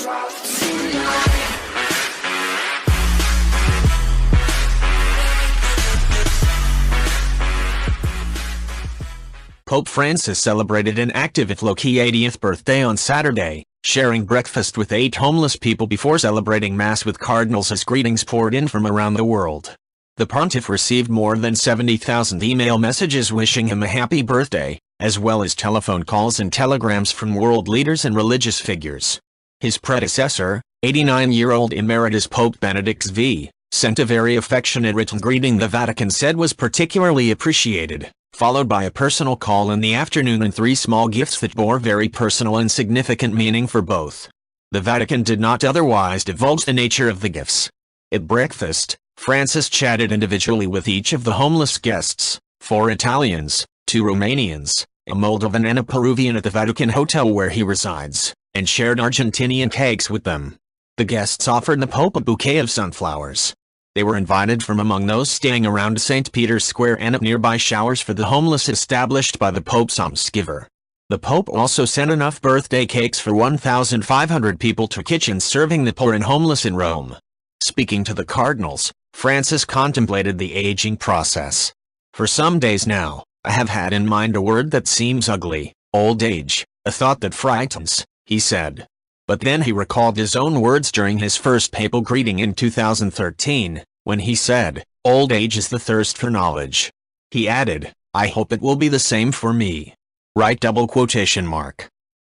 Pope Francis celebrated an active low-key 80th birthday on Saturday, sharing breakfast with 8 homeless people before celebrating Mass with cardinals as greetings poured in from around the world. The pontiff received more than 70,000 email messages wishing him a happy birthday, as well as telephone calls and telegrams from world leaders and religious figures. His predecessor, 89-year-old Emeritus Pope Benedict XVI, sent a very affectionate written greeting the Vatican said was particularly appreciated, followed by a personal call in the afternoon and 3 small gifts that bore very personal and significant meaning for both. The Vatican did not otherwise divulge the nature of the gifts. At breakfast, Francis chatted individually with each of the homeless guests, 4 Italians, 2 Romanians, a Moldovan and a Peruvian at the Vatican hotel where he resides, and shared Argentinian cakes with them. The guests offered the Pope a bouquet of sunflowers. They were invited from among those staying around St. Peter's Square and at nearby showers for the homeless established by the Pope's almsgiver. The Pope also sent enough birthday cakes for 1,500 people to kitchens serving the poor and homeless in Rome. Speaking to the cardinals, Francis contemplated the aging process. For some days now, I have had in mind a word that seems ugly, old age, a thought that frightens, he said. But then he recalled his own words during his first papal greeting in 2013, when he said, "Old age is the thirst for knowledge." He added, "I hope it will be the same for me." Right.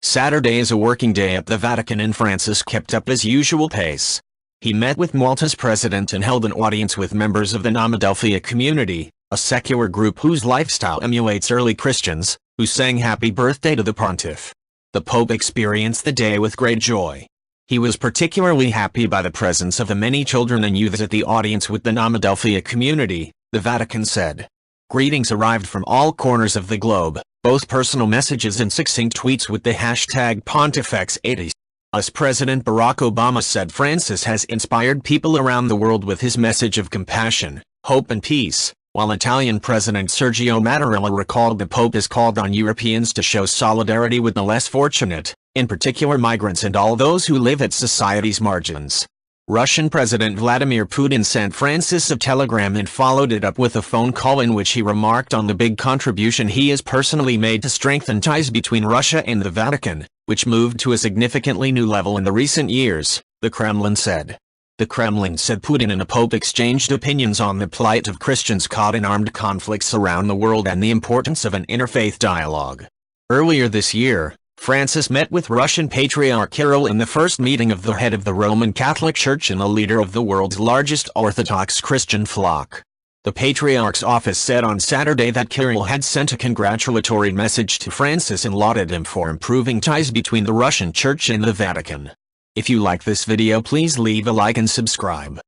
Saturday is a working day at the Vatican and Francis kept up his usual pace. He met with Malta's president and held an audience with members of the Philadelphia community, a secular group whose lifestyle emulates early Christians, who sang happy birthday to the pontiff. The Pope experienced the day with great joy. He was particularly happy by the presence of the many children and youths at the audience with the Philadelphia community, the Vatican said. Greetings arrived from all corners of the globe, both personal messages and succinct tweets with the hashtag Pontifex80. US President Barack Obama said Francis has inspired people around the world with his message of compassion, hope and peace, while Italian President Sergio Mattarella recalled the Pope has called on Europeans to show solidarity with the less fortunate, in particular migrants and all those who live at society's margins. Russian President Vladimir Putin sent Francis a telegram and followed it up with a phone call in which he remarked on the big contribution he has personally made to strengthen ties between Russia and the Vatican, which moved to a significantly new level in the recent years, the Kremlin said. The Kremlin said Putin and the Pope exchanged opinions on the plight of Christians caught in armed conflicts around the world and the importance of an interfaith dialogue. Earlier this year, Francis met with Russian Patriarch Kirill in the first meeting of the head of the Roman Catholic Church and the leader of the world's largest Orthodox Christian flock. The Patriarch's office said on Saturday that Kirill had sent a congratulatory message to Francis and lauded him for improving ties between the Russian Church and the Vatican. If you like this video, please leave a like and subscribe.